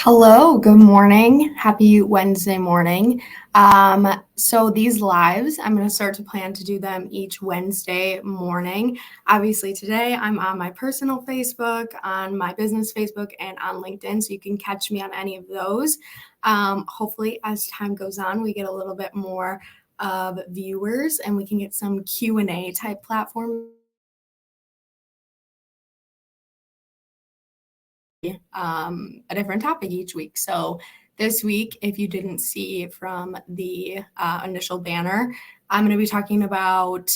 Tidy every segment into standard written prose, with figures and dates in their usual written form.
Hello, good morning. Happy Wednesday morning. So these lives, I'm going to start to plan to do them each Wednesday morning. Obviously, today I'm on my personal Facebook, on my business Facebook, and on LinkedIn, so you can catch me on any of those. Hopefully, as time goes on, we get a little bit more of viewers and we can get some Q&A type platform. A different topic each week. So this week, if you didn't see from the initial banner, I'm going to be talking about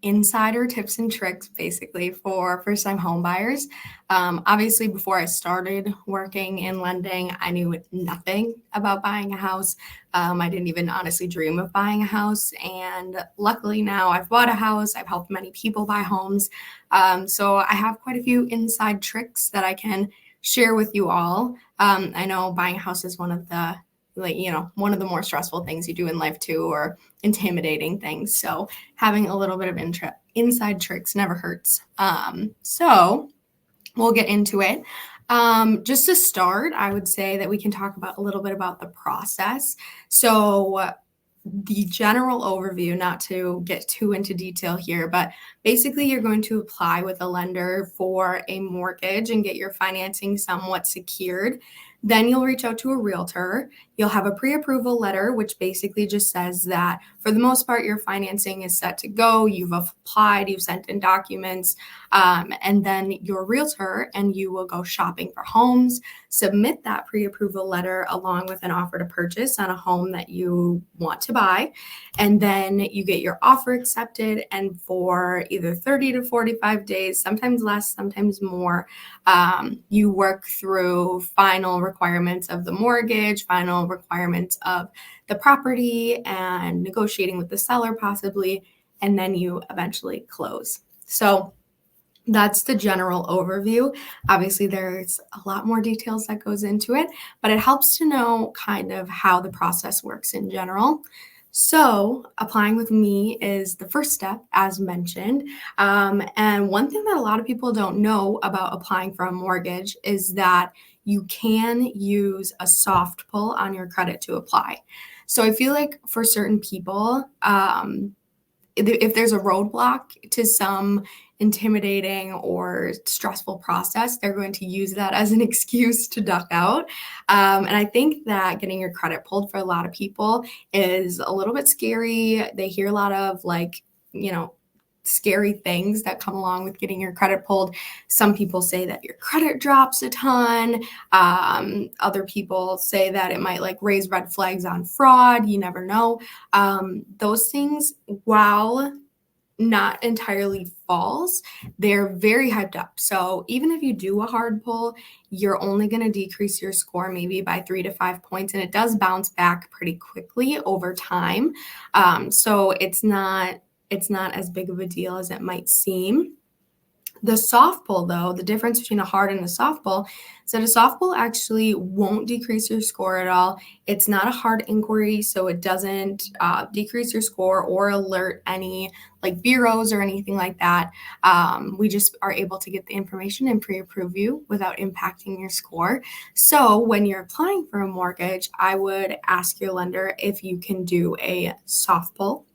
insider tips and tricks basically for first-time home buyers. Obviously, before I started working in lending, I knew nothing about buying a house. I didn't even honestly dream of buying a house. And luckily now I've bought a house. I've helped many people buy homes. So I have quite a few inside tricks that I can share with you all. I know buying a house is one of the more stressful things you do in life too, or intimidating things. So having a little bit of inside tricks never hurts. So we'll get into it. Just to start, I would say that we can talk about a little bit about the process. So the general overview, not to get too into detail here, but basically you're going to apply with a lender for a mortgage and get your financing somewhat secured. Then you'll reach out to a realtor. You'll have a pre-approval letter, which basically just says that for the most part, your financing is set to go. You've applied, you've sent in documents, and then your realtor and you will go shopping for homes, submit that pre-approval letter along with an offer to purchase on a home that you want to buy. And then you get your offer accepted. And for either 30 to 45 days, sometimes less, sometimes more, you work through final requirements of the mortgage, final requirements of the property, and negotiating with the seller possibly, and then you eventually close. So that's the general overview. Obviously, there's a lot more details that goes into it, but it helps to know kind of how the process works in general. So applying with me is the first step, as mentioned. And one thing that a lot of people don't know about applying for a mortgage is that you can use a soft pull on your credit to apply. So I feel like for certain people, if there's a roadblock to some intimidating or stressful process, they're going to use that as an excuse to duck out. And I think that getting your credit pulled for a lot of people is a little bit scary. They hear a lot of scary things that come along with getting your credit pulled. Some people say that your credit drops a ton. Other people say that it might raise red flags on fraud. You never know. Those things, while not entirely false, they're very hyped up. So even if you do a hard pull, you're only going to decrease your score maybe by 3 to 5 points, and it does bounce back pretty quickly over time. So it's not as big of a deal as it might seem. The soft pull, though, the difference between a hard and a soft pull is that a soft pull actually won't decrease your score at all. It's not a hard inquiry, so it doesn't decrease your score or alert any bureaus or anything like that. We just are able to get the information and pre-approve you without impacting your score. So when you're applying for a mortgage, I would ask your lender if you can do a soft pull.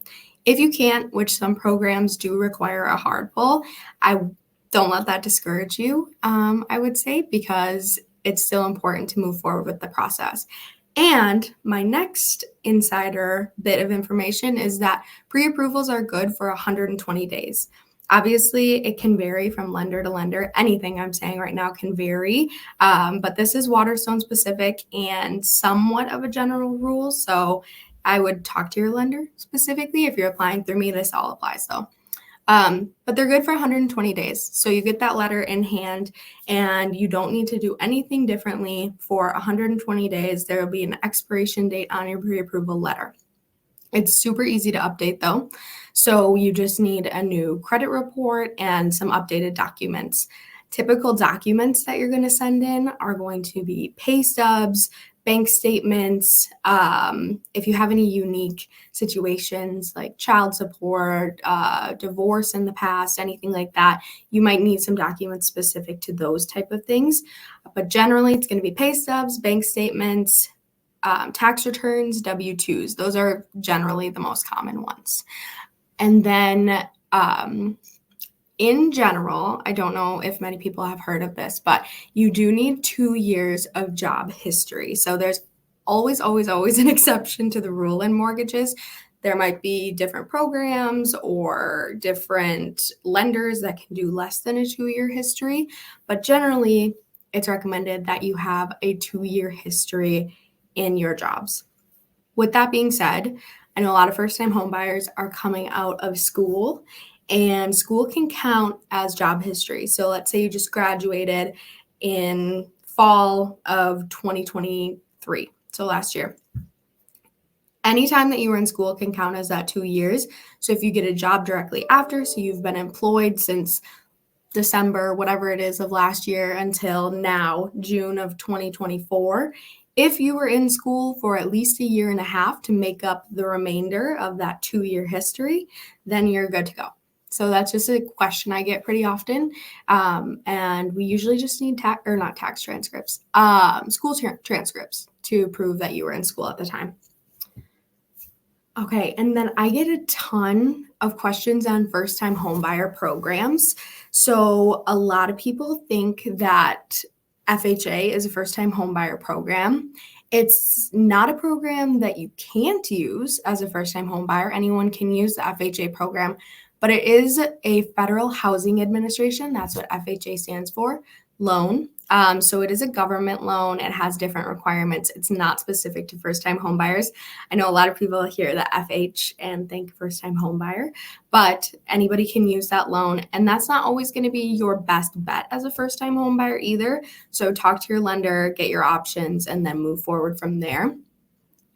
If you can't, which some programs do require a hard pull, don't let that discourage you, I would say, because it's still important to move forward with the process. And my next insider bit of information is that pre-approvals are good for 120 days. Obviously, it can vary from lender to lender. Anything I'm saying right now can vary, but this is Waterstone specific and somewhat of a general rule. So I would talk to your lender specifically. If you're applying through me, this all applies though. But they're good for 120 days. So you get that letter in hand and you don't need to do anything differently for 120 days. There will be an expiration date on your pre-approval letter. It's super easy to update though. So you just need a new credit report and some updated documents. Typical documents that you're going to send in are going to be pay stubs, bank statements, if you have any unique situations like child support, divorce in the past, anything like that, you might need some documents specific to those type of things. But generally, it's going to be pay stubs, bank statements, tax returns, W-2s. Those are generally the most common ones. And then in general, I don't know if many people have heard of this, but you do need 2 years of job history. So there's always an exception to the rule in mortgages. There might be different programs or different lenders that can do less than a 2-year history, but generally it's recommended that you have a 2-year history in your jobs. With that being said, I know a lot of first-time homebuyers are coming out of school, and school can count as job history. So let's say you just graduated in fall of 2023, so last year. Anytime that you were in school can count as that 2 years. So if you get a job directly after, so you've been employed since December, whatever it is of last year until now, June of 2024, if you were in school for at least a year and a half to make up the remainder of that 2-year history, then you're good to go. So that's just a question I get pretty often. And we usually just need school transcripts to prove that you were in school at the time. Okay, and then I get a ton of questions on first-time homebuyer programs. So a lot of people think that FHA is a first-time homebuyer program. It's not a program that you can't use as a first-time homebuyer. Anyone can use the FHA program, but it is a Federal Housing Administration, that's what FHA stands for, loan. So it is a government loan. It has different requirements. It's not specific to first-time homebuyers. I know a lot of people hear the FH and think first-time homebuyer, but anybody can use that loan. And that's not always going to be your best bet as a first-time homebuyer either. So talk to your lender, get your options, and then move forward from there.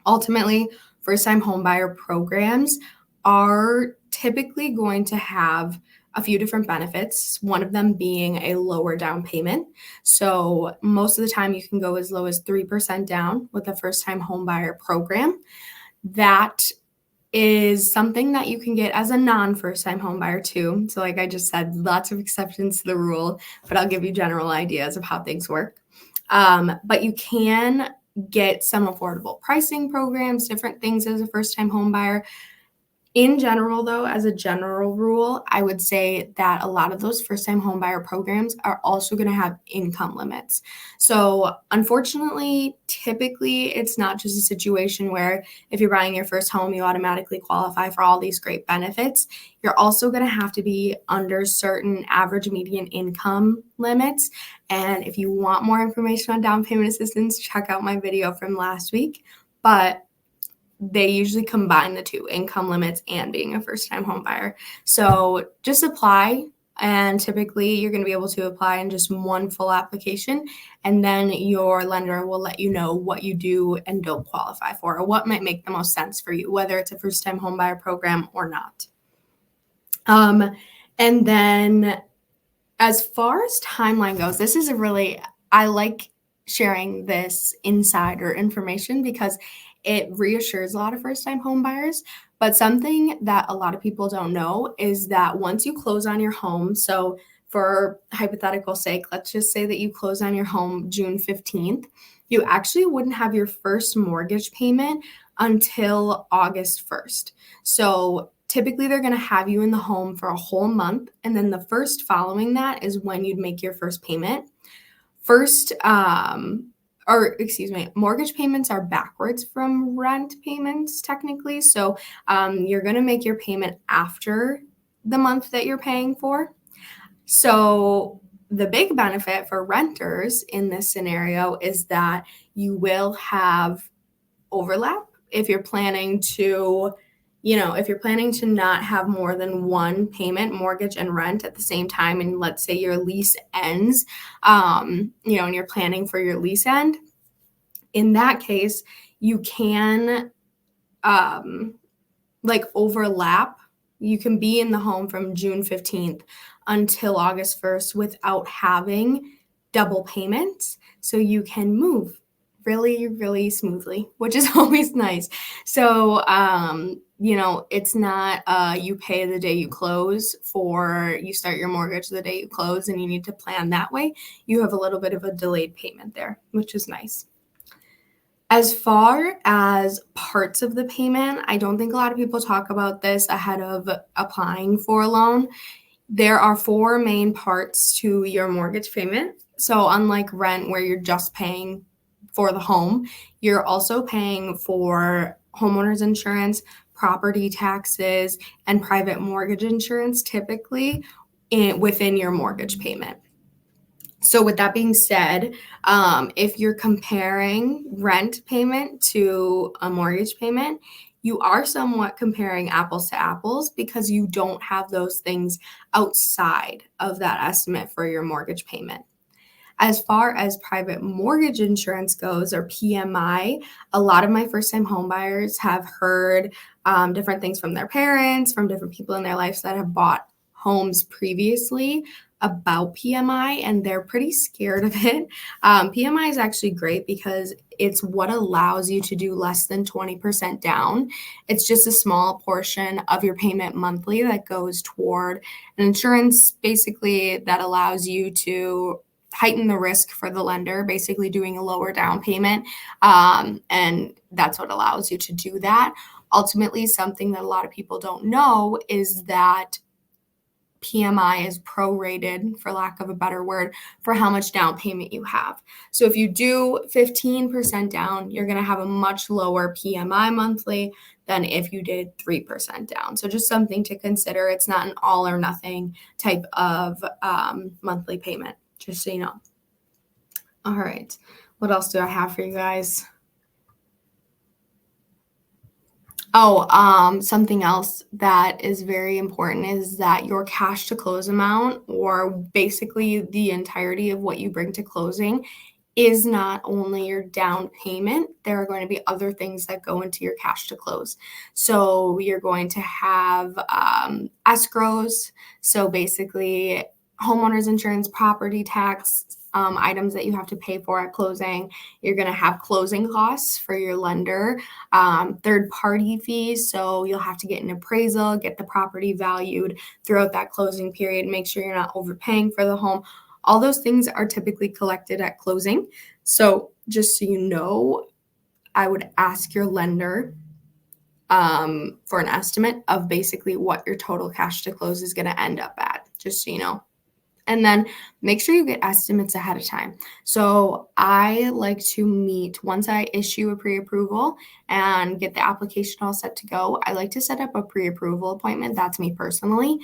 Ultimately, first-time homebuyer programs are typically going to have a few different benefits, one of them being a lower down payment. So most of the time you can go as low as 3% down with a first-time homebuyer program. That is something that you can get as a non-first-time homebuyer too. So like I just said, lots of exceptions to the rule, but I'll give you general ideas of how things work. But you can get some affordable pricing programs, different things as a first-time homebuyer. In general, though, as a general rule, I would say that a lot of those first-time homebuyer programs are also going to have income limits. So unfortunately, typically, it's not just a situation where if you're buying your first home, you automatically qualify for all these great benefits. You're also going to have to be under certain average median income limits. And if you want more information on down payment assistance, check out my video from last week. But they usually combine the two, income limits and being a first-time home buyer. So just apply, and typically you're going to be able to apply in just one full application, and then your lender will let you know what you do and don't qualify for, or what might make the most sense for you, whether it's a first-time home buyer program or not. And then as far as timeline goes, this is I like sharing this insider information because it reassures a lot of first-time home buyers. But something that a lot of people don't know is that once you close on your home, so for hypothetical sake, let's just say that you close on your home June 15th, you actually wouldn't have your first mortgage payment until August 1st. So typically they're going to have you in the home for a whole month, and then the first following that is when you'd make your first payment. Mortgage payments are backwards from rent payments technically. So you're going to make your payment after the month that you're paying for. So the big benefit for renters in this scenario is that you will have overlap if you're planning to not have more than one payment, mortgage and rent at the same time, and let's say your lease ends, and you're planning for your lease end, in that case, you can overlap. You can be in the home from June 15th until August 1st without having double payments. So you can move really, really smoothly, which is always nice. So, it's not you pay the day you close you start your mortgage the day you close, and you need to plan that way. You have a little bit of a delayed payment there, which is nice. As far as parts of the payment, I don't think a lot of people talk about this ahead of applying for a loan. There are four main parts to your mortgage payment. So unlike rent, where you're just paying for the home, you're also paying for homeowners insurance, property taxes, and private mortgage insurance typically within your mortgage payment. So with that being said, if you're comparing rent payment to a mortgage payment, you are somewhat comparing apples to apples because you don't have those things outside of that estimate for your mortgage payment. As far as private mortgage insurance goes, or PMI, a lot of my first time homebuyers have heard different things from their parents, from different people in their lives that have bought homes previously about PMI, and they're pretty scared of it. PMI is actually great because it's what allows you to do less than 20% down. It's just a small portion of your payment monthly that goes toward an insurance, basically, that allows you to heighten the risk for the lender, basically doing a lower down payment. And that's what allows you to do that. Ultimately, something that a lot of people don't know is that PMI is prorated, for lack of a better word, for how much down payment you have. So if you do 15% down, you're going to have a much lower PMI monthly than if you did 3% down. So just something to consider. It's not an all or nothing type of monthly payment, just so you know. All right. What else do I have for you guys? Something else that is very important is that your cash to close amount, or basically the entirety of what you bring to closing, is not only your down payment. There are going to be other things that go into your cash to close. So you're going to have escrows. So basically, homeowners insurance, property tax, items that you have to pay for at closing. You're going to have closing costs for your lender, third-party fees. So you'll have to get an appraisal, get the property valued throughout that closing period, make sure you're not overpaying for the home. All those things are typically collected at closing. So just so you know, I would ask your lender for an estimate of basically what your total cash to close is going to end up at, just so you know. And then make sure you get estimates ahead of time. So I like to meet once I issue a pre-approval and get the application all set to go. I like to set up a pre-approval appointment. That's me personally,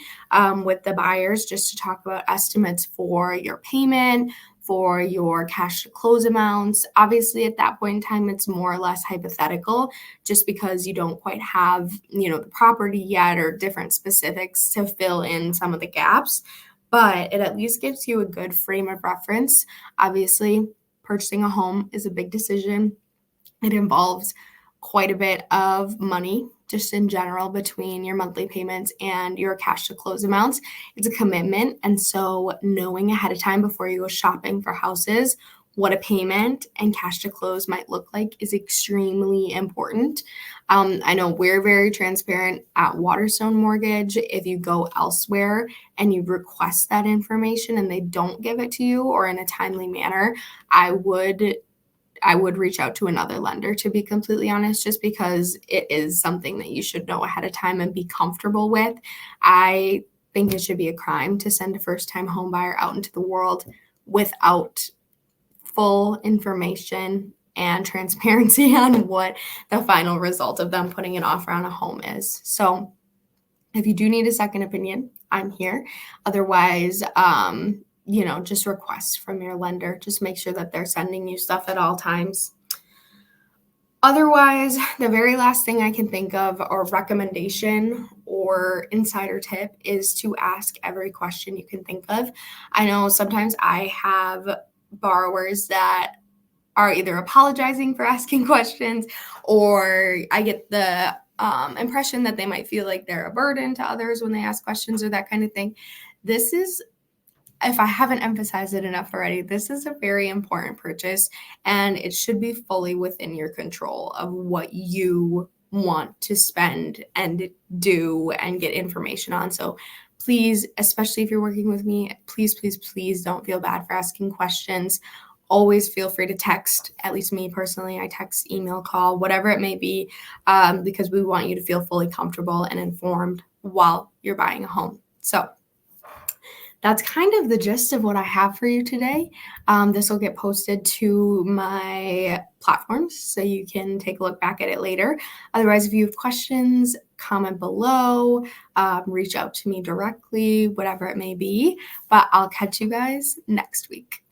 with the buyers, just to talk about estimates for your payment, for your cash to close amounts. Obviously, at that point in time, it's more or less hypothetical, just because you don't quite have, the property yet, or different specifics to fill in some of the gaps. But it at least gives you a good frame of reference. Obviously, purchasing a home is a big decision. It involves quite a bit of money, just in general, between your monthly payments and your cash to close amounts. It's a commitment. And so knowing ahead of time before you go shopping for houses what a payment and cash to close might look like is extremely important. I know we're very transparent at Waterstone Mortgage. If you go elsewhere and you request that information and they don't give it to you or in a timely manner, I would reach out to another lender, to be completely honest, just because it is something that you should know ahead of time and be comfortable with. I think it should be a crime to send a first-time home buyer out into the world without full information and transparency on what the final result of them putting an offer on a home is. So if you do need a second opinion, I'm here. Otherwise, just request from your lender. Just make sure that they're sending you stuff at all times. Otherwise, the very last thing I can think of, or recommendation or insider tip, is to ask every question you can think of. I know sometimes I have borrowers that are either apologizing for asking questions, or I get the impression that they might feel like they're a burden to others when they ask questions or that kind of thing. This is if I haven't emphasized it enough already, this is a very important purchase, and it should be fully within your control of what you want to spend and do and get information on. So please, especially if you're working with me, please, please, please don't feel bad for asking questions. Always feel free to text, at least me personally, I text, email, call, whatever it may be, because we want you to feel fully comfortable and informed while you're buying a home. So that's kind of the gist of what I have for you today. This will get posted to my platforms, so you can take a look back at it later. Otherwise, if you have questions, comment below, reach out to me directly, whatever it may be. But I'll catch you guys next week.